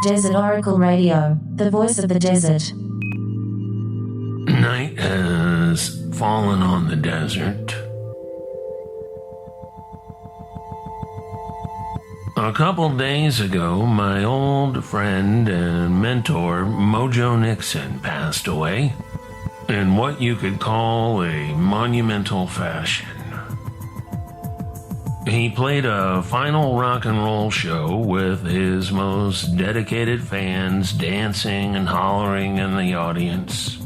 Desert Oracle Radio, the voice of the desert. Night has fallen on the desert. A couple days ago, my old friend and mentor, Mojo Nixon, passed away in what you could call a monumental fashion. He played a final rock and roll show with his most dedicated fans dancing and hollering in the audience.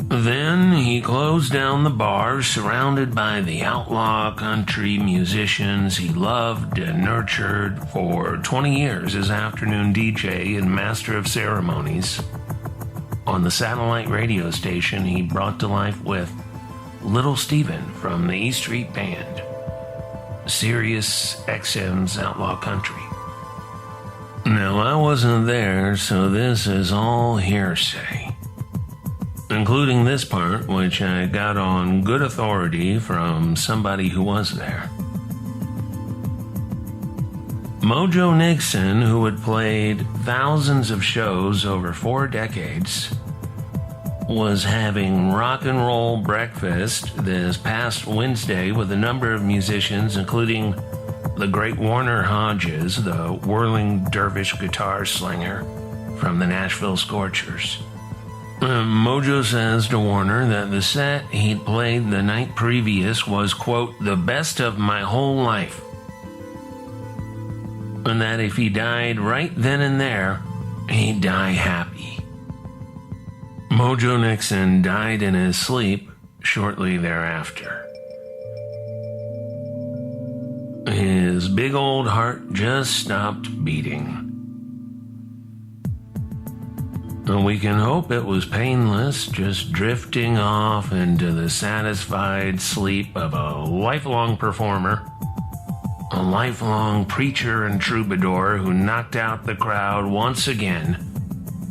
Then he closed down the bar, surrounded by the outlaw country musicians he loved and nurtured for 20 years as afternoon DJ and master of ceremonies. On the satellite radio station he brought to life with Little Steven from the E Street Band, Sirius XM's Outlaw Country. Now, I wasn't there, so this is all hearsay, including this part, which I got on good authority from somebody who was there. Mojo Nixon, who had played thousands of shows over 4 decades, was having rock and roll breakfast this past Wednesday with a number of musicians, including the great Warner Hodges, the whirling dervish guitar slinger from the Nashville Scorchers. Mojo says to Warner that the set he'd played the night previous was, quote, the best of my whole life, and that if he died right then and there, he'd die happy. Mojo Nixon died in his sleep shortly thereafter. His big old heart just stopped beating. And we can hope it was painless, just drifting off into the satisfied sleep of a lifelong performer, a lifelong preacher and troubadour who knocked out the crowd once again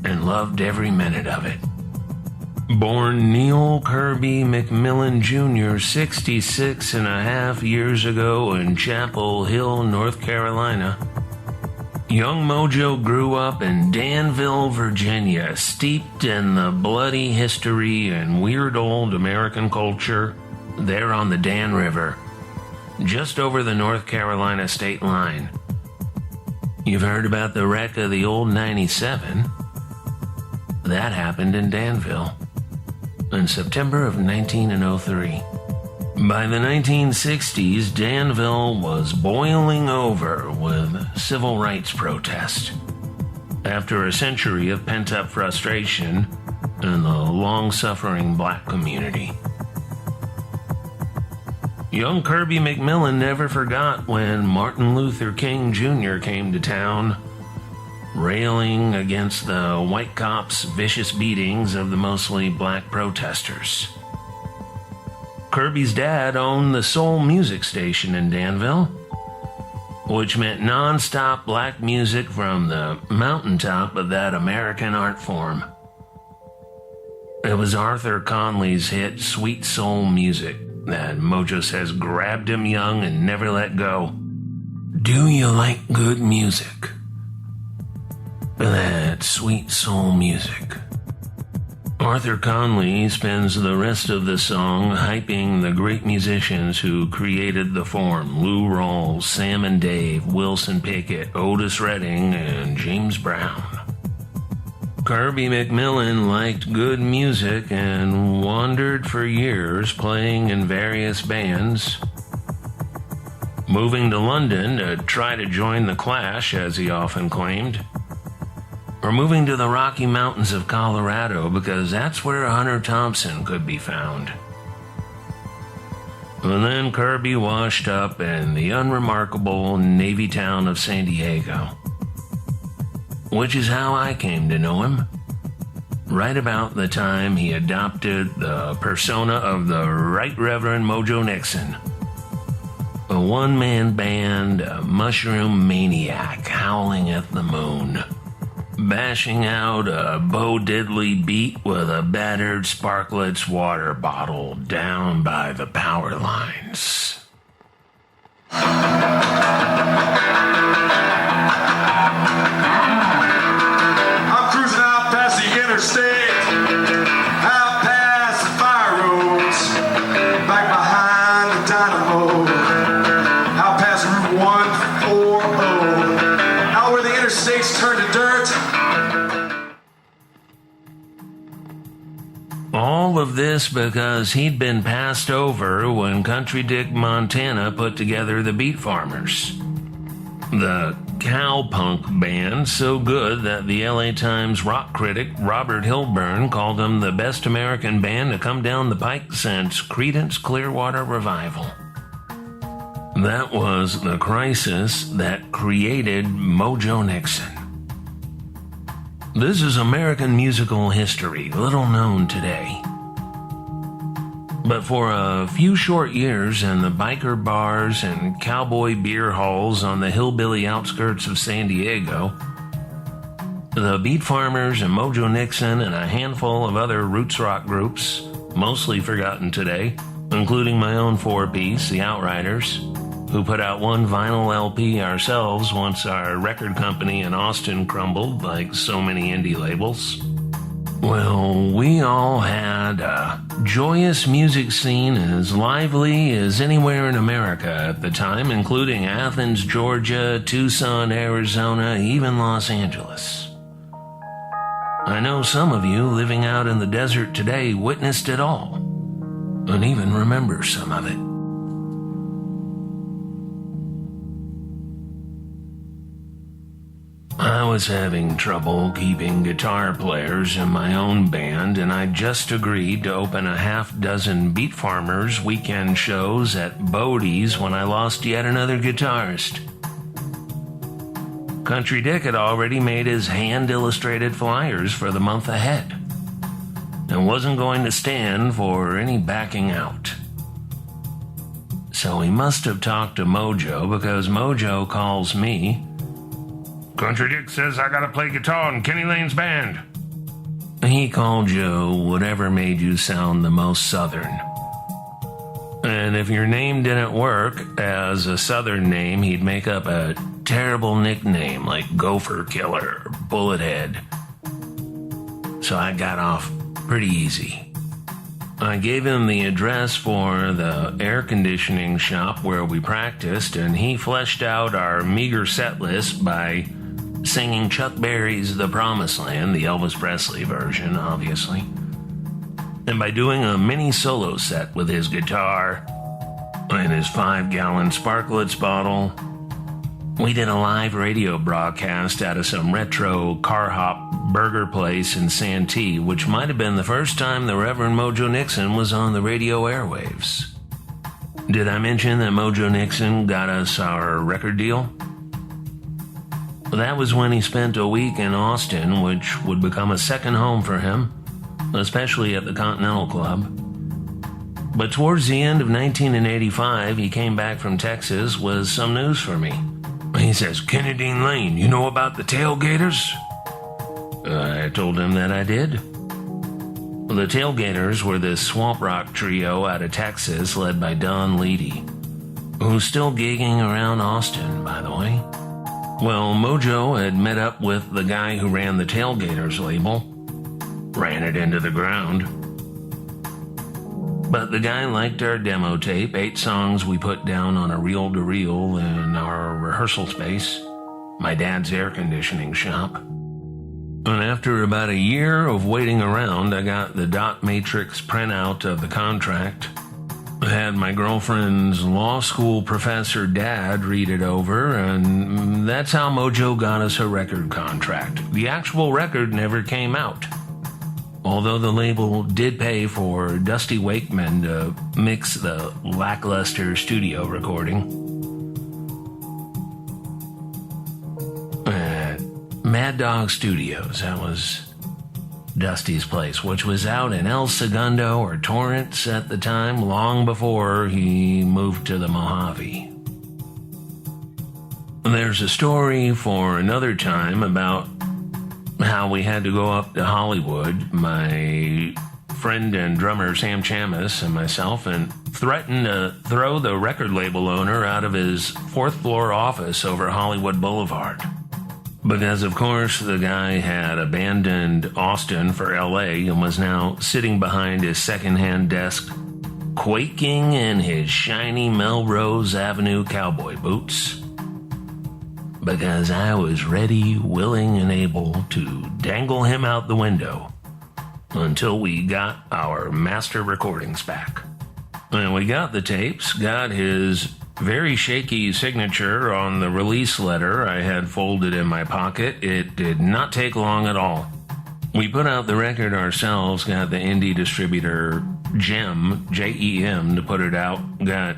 and loved every minute of it. Born Neil Kirby McMillan Jr. 66 and a half years ago in Chapel Hill, North Carolina, young Mojo grew up in Danville, Virginia, steeped in the bloody history and weird old American culture there on the Dan River, just over the North Carolina state line. You've heard about the wreck of the old 97. That happened in Danville in September of 1903. By the 1960s, Danville was boiling over with civil rights protest. After a century of pent-up frustration in the long-suffering black community. Young Kirby McMillan never forgot when Martin Luther King Jr. came to town, railing against the white cops' vicious beatings of the mostly black protesters. Kirby's dad owned the soul music station in Danville, which meant non-stop black music from the mountaintop of that American art form. It was Arthur Conley's hit Sweet Soul Music that Mojo says grabbed him young and never let go. Do you like good music? That sweet soul music. Arthur Conley spends the rest of the song hyping the great musicians who created the form: Lou Rawls, Sam and Dave, Wilson Pickett, Otis Redding, and James Brown. Kirby McMillan liked good music and wandered for years playing in various bands, moving to London to try to join the Clash, as he often claimed, or moving to the Rocky Mountains of Colorado because that's where Hunter Thompson could be found. And then Kirby washed up in the unremarkable Navy town of San Diego, which is how I came to know him, right about the time he adopted the persona of the Right Reverend Mojo Nixon, a one-man band, a mushroom maniac howling at the moon, bashing out a Bo Diddley beat with a battered Sparklets water bottle down by the power lines. famous because he'd been passed over when Country Dick Montana put together the Beat Farmers. The cowpunk band so good that the LA Times rock critic Robert Hilburn called them the best American band to come down the pike since Creedence Clearwater Revival. That was the crisis that created Mojo Nixon. This is American musical history, little known today. But for a few short years in the biker bars and cowboy beer halls on the hillbilly outskirts of San Diego, the Beat Farmers and Mojo Nixon and a handful of other roots rock groups, mostly forgotten today, including my own four-piece, the Outriders, who put out one vinyl LP ourselves once our record company in Austin crumbled like so many indie labels. Well, we all had a joyous music scene as lively as anywhere in America at the time, including Athens, Georgia, Tucson, Arizona, even Los Angeles. I know some of you living out in the desert today witnessed it all, and even remember some of it. I was having trouble keeping guitar players in my own band, and I just agreed to open a half-dozen Beat Farmers weekend shows at Bodie's when I lost yet another guitarist. Country Dick had already made his hand-illustrated flyers for the month ahead, and wasn't going to stand for any backing out. So he must have talked to Mojo, because Mojo calls me. Country Dick says I gotta play guitar in Kenny Lane's band. He called you whatever made you sound the most Southern. And if your name didn't work as a Southern name, he'd make up a terrible nickname like Gopher Killer, or Bullet Head. So I got off pretty easy. I gave him the address for the air conditioning shop where we practiced, and he fleshed out our meager set list by singing Chuck Berry's The Promised Land, the Elvis Presley version, obviously, and by doing a mini solo set with his guitar and his 5-gallon Sparklets bottle. We did a live radio broadcast out of some retro car hop burger place in Santee, which might have been the first time the Reverend Mojo Nixon was on the radio airwaves. Did I mention that Mojo Nixon got us our record deal? That was when he spent a week in Austin, which would become a second home for him, especially at the Continental Club. But towards the end of 1985, he came back from Texas with some news for me. He says, Kennedy Lane, you know about the Tailgaters? I told him that I did. The Tailgaters were this swamp rock trio out of Texas led by Don Leedy, who's still gigging around Austin, by the way. Well, Mojo had met up with the guy who ran the Tailgaters label, ran it into the ground. But the guy liked our demo tape, 8 songs we put down on a reel-to-reel in our rehearsal space, my dad's air conditioning shop. And after about a year of waiting around, I got the dot matrix printout of the contract. I had my girlfriend's law school professor dad read it over, and that's how Mojo got us a record contract. The actual record never came out, although the label did pay for Dusty Wakeman to mix the lackluster studio recording. Mad Dog Studios, that was Dusty's place, which was out in El Segundo or Torrance at the time, long before he moved to the Mojave. There's a story for another time about how we had to go up to Hollywood, my friend and drummer Sam Chamis and myself, and threatened to throw the record label owner out of his 4th floor office over Hollywood Boulevard. Because, of course, the guy had abandoned Austin for LA and was now sitting behind his secondhand desk, quaking in his shiny Melrose Avenue cowboy boots. Because I was ready, willing, and able to dangle him out the window until we got our master recordings back. And we got the tapes, got his very shaky signature on the release letter I had folded in my pocket. It did not take long at all. We put out the record ourselves, got the indie distributor Gem, Jem, to put it out, got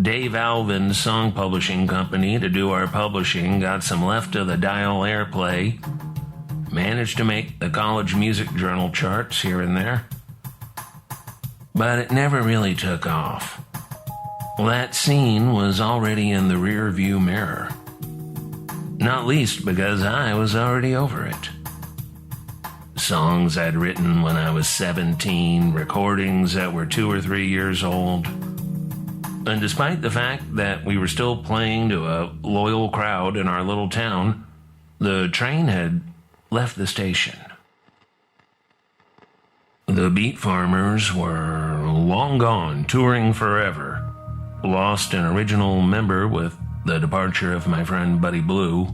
Dave Alvin's song publishing company to do our publishing, got some left of the dial airplay, managed to make the college music journal charts here and there. But it never really took off. That scene was already in the rear view mirror. Not least because I was already over it. Songs I'd written when I was 17, recordings that were 2 or 3 years old. And despite the fact that we were still playing to a loyal crowd in our little town, the train had left the station. The Beat Farmers were long gone, touring forever. Lost an original member with the departure of my friend Buddy Blue.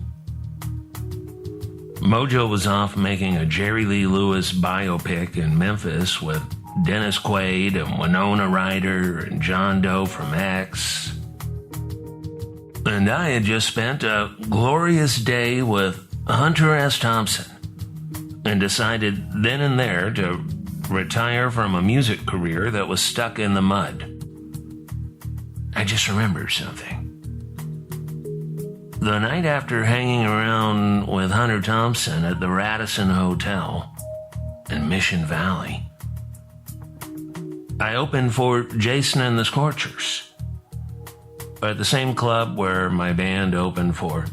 Mojo was off making a Jerry Lee Lewis biopic in Memphis with Dennis Quaid and Winona Ryder and John Doe from X. And I had just spent a glorious day with Hunter S. Thompson and decided then and there to retire from a music career that was stuck in the mud. I just remembered something. The night after hanging around with Hunter Thompson at the Radisson Hotel in Mission Valley, I opened for Jason and the Scorchers at the same club where my band opened for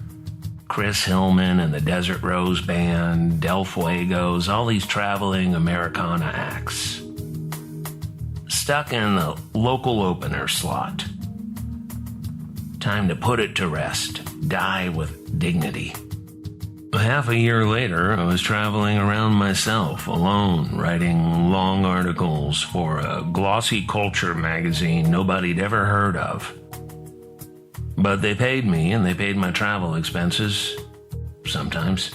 Chris Hillman and the Desert Rose Band, Del Fuegos, all these traveling Americana acts. Stuck in the local opener slot. Time to put it to rest. Die with dignity. Half a year later, I was traveling around myself, alone, writing long articles for a glossy culture magazine nobody'd ever heard of. But they paid me, and they paid my travel expenses. Sometimes.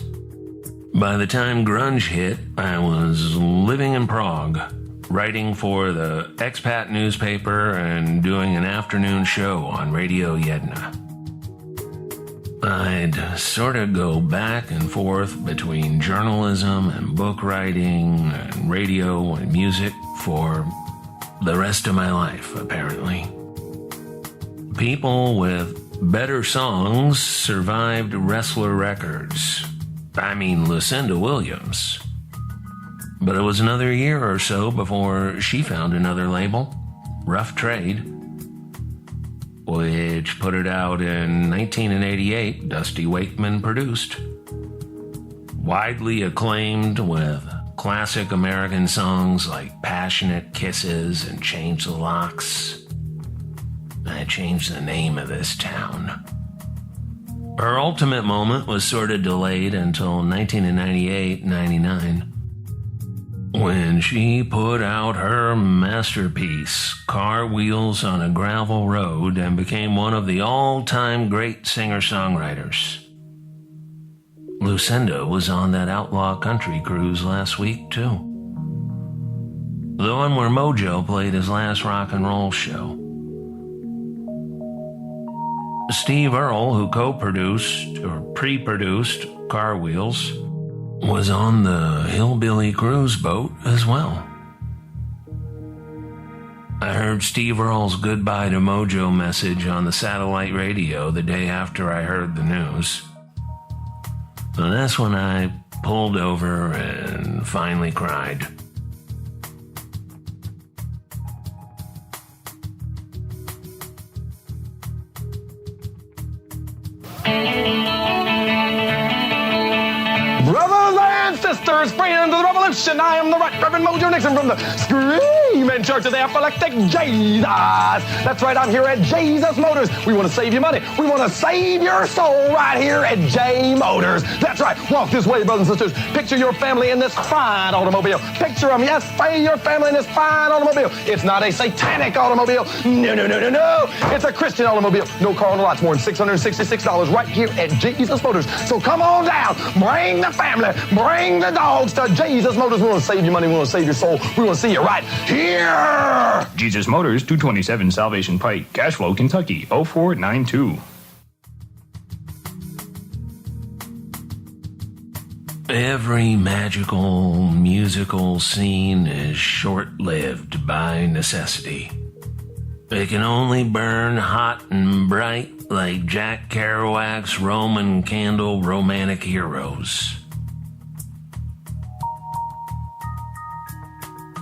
By the time grunge hit, I was living in Prague, writing for the expat newspaper and doing an afternoon show on Radio Jedna. I'd sort of go back and forth between journalism and book writing and radio and music for the rest of my life, apparently. People with better songs survived Wrestler Records. I mean, Lucinda Williams. But it was another year or so before she found another label, Rough Trade, which put it out in 1988, Dusty Wakeman produced. Widely acclaimed with classic American songs like Passionate Kisses and Change the Locks. I changed the name of this town. Her ultimate moment was sort of delayed until 1998-99. When she put out her masterpiece, Car Wheels on a Gravel Road, and became one of the all-time great singer-songwriters. Lucinda was on that outlaw country cruise last week, too. The one where Mojo played his last rock and roll show. Steve Earle, who co-produced or pre-produced Car Wheels, was on the Hillbilly Cruise boat as well. I heard Steve Earle's goodbye to Mojo message on the satellite radio the day after I heard the news. So that's when I pulled over and finally cried. Brothers and sisters, friends of the revolution, I am the Right Reverend Mojo Nixon from the Screaming Church of the Apostolic Jesus. That's right, I'm here at Jesus Motors. We want to save you money. We want to save your soul right here at J Motors. That's right, walk this way, brothers and sisters. Picture your family in this fine automobile. Picture them, yes, your family in this fine automobile. It's not a satanic automobile. No. It's a Christian automobile. No car on the lot's more than $666 right here at Jesus Motors. So come on down, bring the family, bring the dogs to Jesus Motors. We want to save your money. We want to save your soul. We want to see you right here. Jesus Motors, 227 Salvation Pike, Cashflow, Kentucky, 0492. Every magical musical scene is short-lived by necessity. It can only burn hot and bright like Jack Kerouac's Roman candle romantic heroes.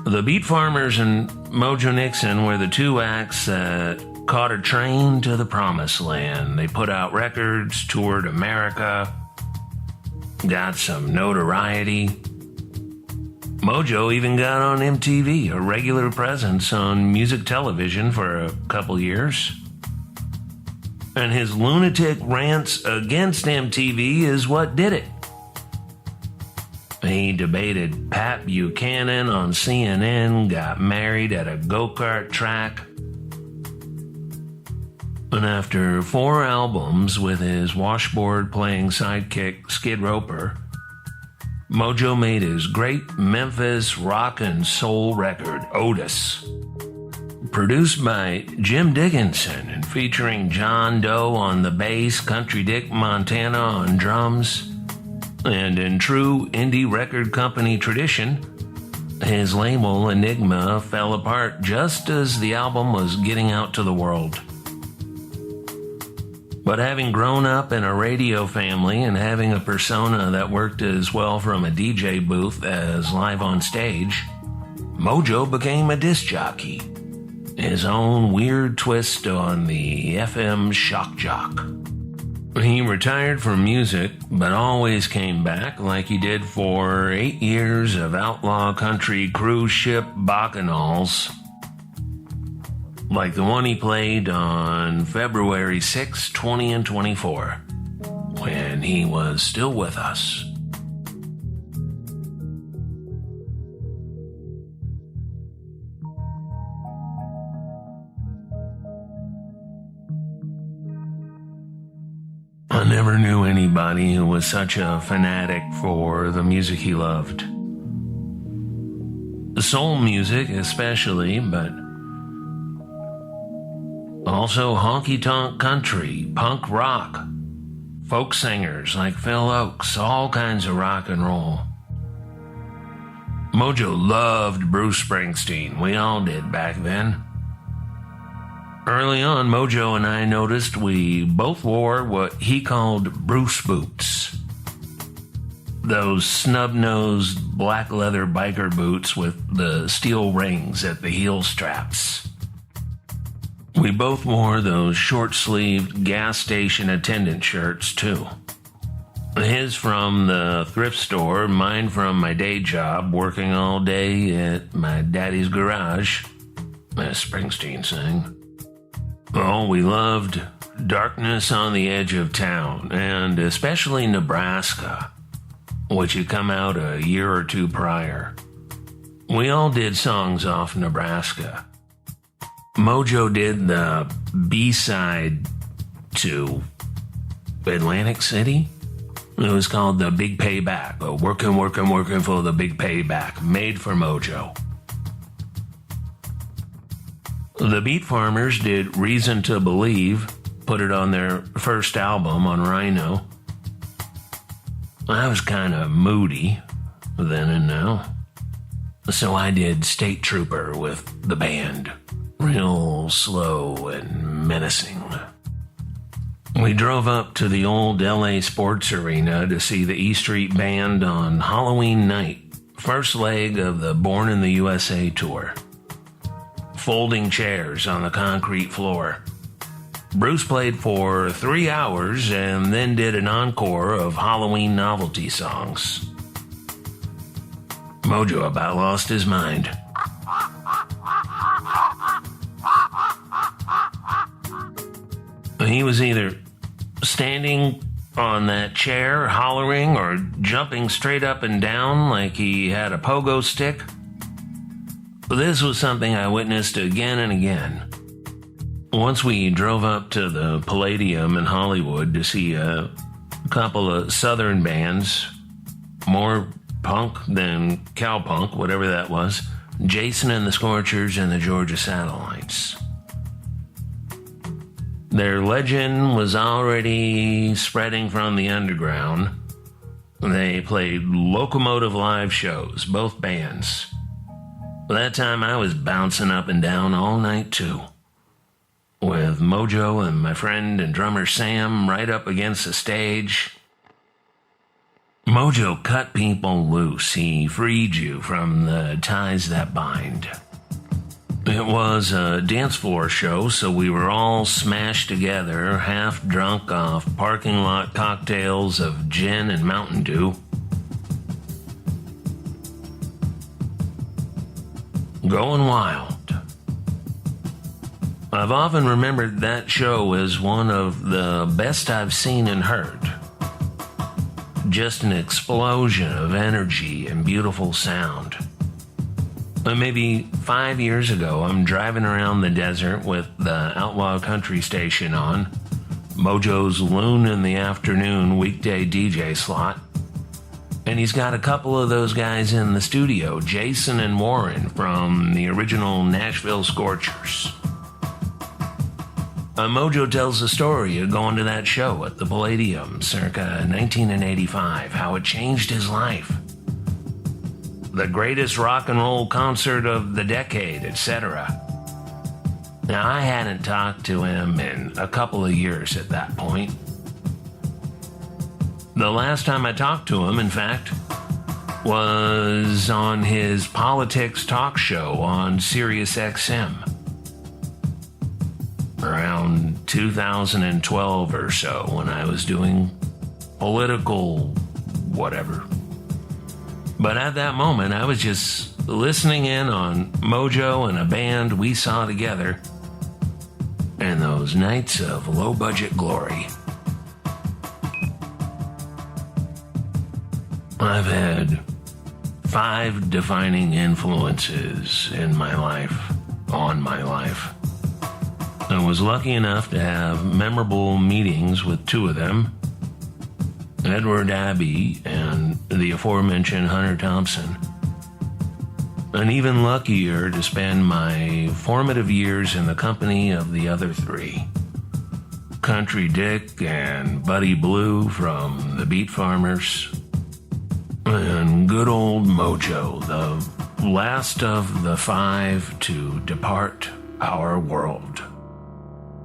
The Beat Farmers and Mojo Nixon were the two acts that caught a train to the promised land. They put out records, toured America, got some notoriety. Mojo even got on MTV, a regular presence on music television for a couple years. And his lunatic rants against MTV is what did it. He debated Pat Buchanan on CNN, got married at a go-kart track. And after 4 albums with his washboard-playing sidekick Skid Roper, Mojo made his great Memphis rock and soul record, Otis. Produced by Jim Dickinson and featuring John Doe on the bass, Country Dick Montana on drums, and in true indie record company tradition, his label Enigma fell apart just as the album was getting out to the world. But having grown up in a radio family and having a persona that worked as well from a DJ booth as live on stage, Mojo became a disc jockey, his own weird twist on the FM shock jock. He retired from music, but always came back like he did for 8 years of outlaw country cruise ship bacchanals, like the one he played on February 6, 20 and 24, when he was still with us. I never knew anybody who was such a fanatic for the music he loved. Soul music especially, but also honky-tonk country, punk rock, folk singers like Phil Oakes, all kinds of rock and roll. Mojo loved Bruce Springsteen. We all did back then. Early on, Mojo and I noticed we both wore what he called Bruce boots. Those snub-nosed black leather biker boots with the steel rings at the heel straps. We both wore those short-sleeved gas station attendant shirts, too. His from the thrift store, mine from my day job, working all day at my daddy's garage, as Springsteen sang. Oh, we loved Darkness on the Edge of Town, and especially Nebraska, which had come out a year or two prior. We all did songs off Nebraska. Mojo did the B-side to Atlantic City. It was called The Big Payback, working for the Big Payback, made for Mojo. The Beat Farmers did Reason to Believe, put it on their first album on Rhino. I was kind of moody then and now, so I did State Trooper with the band. Real slow and menacing. We drove up to the old LA Sports Arena to see the E Street Band on Halloween night, first leg of the Born in the USA tour. Folding chairs on the concrete floor. Bruce played for 3 hours and then did an encore of Halloween novelty songs. Mojo about lost his mind. He was either standing on that chair, hollering, or jumping straight up and down like he had a pogo stick. This was something I witnessed again and again. Once we drove up to the Palladium in Hollywood to see a couple of Southern bands, more punk than cowpunk, whatever that was. Jason and the Scorchers and the Georgia Satellites. Their legend was already spreading from the underground. They played locomotive live shows, both bands. That time I was bouncing up and down all night too, with Mojo and my friend and drummer Sam right up against the stage. Mojo cut people loose. He freed you from the ties that bind. It was a dance floor show, so we were all smashed together, half drunk off parking lot cocktails of gin and Mountain Dew. Going wild. I've often remembered that show as one of the best I've seen and heard. Just an explosion of energy and beautiful sound. Maybe 5 years ago, I'm driving around the desert with the Outlaw Country station on, Mojo's Loon in the Afternoon weekday DJ slot, and he's got a couple of those guys in the studio, Jason and Warren from the original Nashville Scorchers. Mojo tells the story of going to that show at the Palladium circa 1985, how it changed his life. The greatest rock and roll concert of the decade, etc. Now, I hadn't talked to him in a couple of years at that point. The last time I talked to him, in fact, was on his politics talk show on Sirius XM. Around 2012 or so, when I was doing political whatever. But at that moment, I was just listening in on Mojo and a band we saw together, and those nights of low-budget glory. I've had 5 defining influences in my life, on my life. I was lucky enough to have memorable meetings with 2 of them, Edward Abbey and the aforementioned Hunter Thompson. And even luckier to spend my formative years in the company of the other 3. Country Dick and Buddy Blue from the Beat Farmers, and good old Mojo, the last of the 5 to depart our world.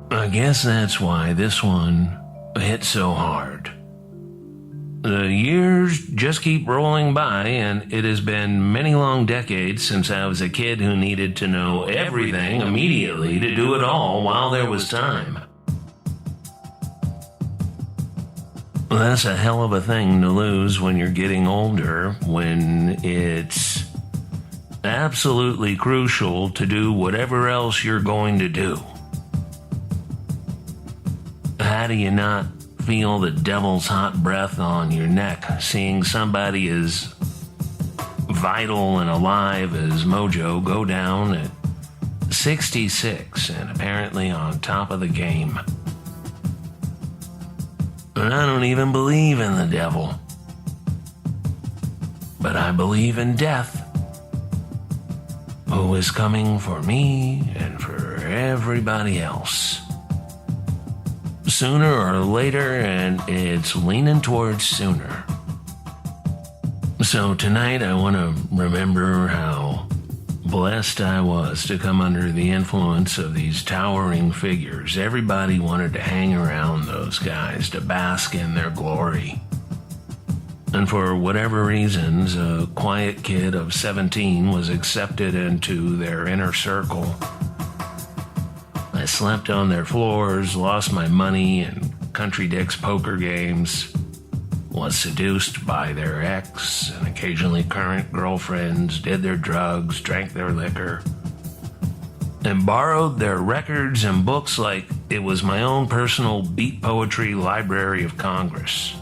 I guess that's why this one hit so hard. The years just keep rolling by, and it has been many long decades since I was a kid who needed to know everything immediately to do it all while there was time. That's a hell of a thing to lose when you're getting older, when it's absolutely crucial to do whatever else you're going to do. How do you not feel the devil's hot breath on your neck, seeing somebody as vital and alive as Mojo go down at 66 and apparently on top of the game? And I don't even believe in the devil, but I believe in death, who is coming for me and for everybody else. Sooner or later, and it's leaning towards sooner. So tonight I want to remember how blessed I was to come under the influence of these towering figures. Everybody wanted to hang around those guys to bask in their glory. And for whatever reasons, a quiet kid of 17 was accepted into their inner circle. I slept on their floors, lost my money in Country Dick's poker games, was seduced by their ex and occasionally current girlfriends, did their drugs, drank their liquor, and borrowed their records and books like it was my own personal beat poetry Library of Congress.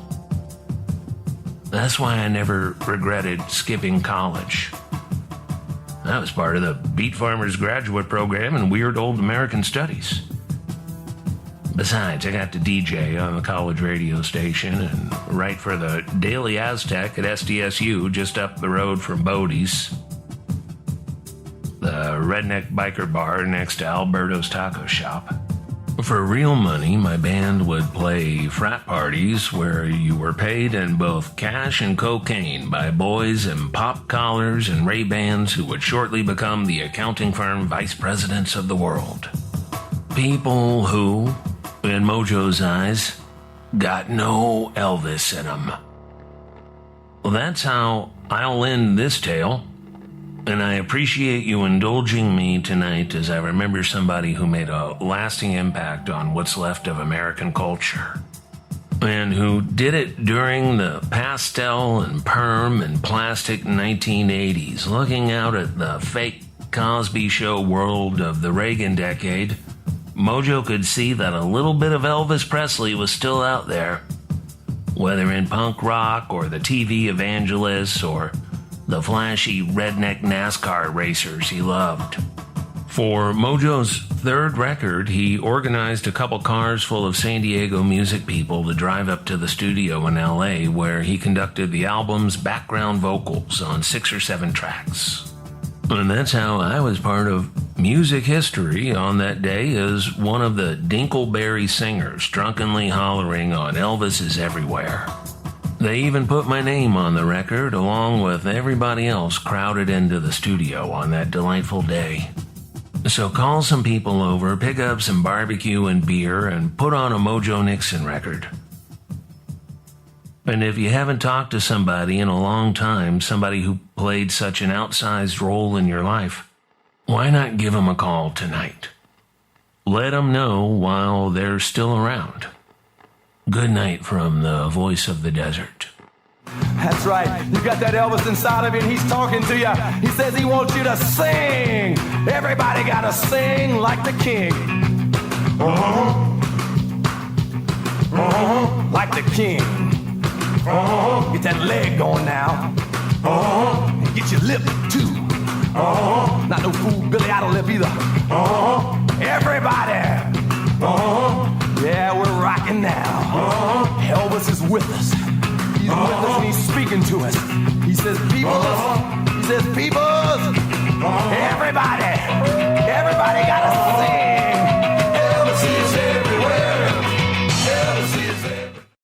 That's why I never regretted skipping college. I was part of the Beat Farmers graduate program in Weird Old American Studies. Besides, I got to DJ on the college radio station and write for the Daily Aztec at SDSU just up the road from Bodie's, the redneck biker bar next to Alberto's Taco Shop. For real money, my band would play frat parties where you were paid in both cash and cocaine by boys in pop collars and Ray-Bans who would shortly become the accounting firm vice presidents of the world. People who, in Mojo's eyes, got no Elvis in them. Well, that's how I'll end this tale. And I appreciate you indulging me tonight as I remember somebody who made a lasting impact on what's left of American culture. And who did it during the pastel and perm and plastic 1980s, looking out at the fake Cosby Show world of the Reagan decade. Mojo could see that a little bit of Elvis Presley was still out there, whether in punk rock or the TV evangelists or the flashy redneck NASCAR racers he loved. For Mojo's third record, he organized a couple cars full of San Diego music people to drive up to the studio in LA, where he conducted the album's background vocals on 6 or 7 tracks. And that's how I was part of music history on that day as one of the Dinkleberry singers drunkenly hollering on Elvis is Everywhere. They even put my name on the record along with everybody else crowded into the studio on that delightful day. So call some people over, pick up some barbecue and beer, and put on a Mojo Nixon record. And if you haven't talked to somebody in a long time, somebody who played such an outsized role in your life, why not give them a call tonight? Let them know while they're still around. Good night from the voice of the desert. That's right. You got that Elvis inside of you, and he's talking to you. He says he wants you to sing. Everybody gotta sing like the king. Like the king. Get that leg going now. And get your lip too. Not no fool Billy Idol lip either. Everybody. Yeah, we're rocking now. Elvis is with us. He's with us and he's speaking to us. He says, peoples. He says, peoples. Everybody. Everybody gotta sing. Elvis is everywhere. Elvis is everywhere.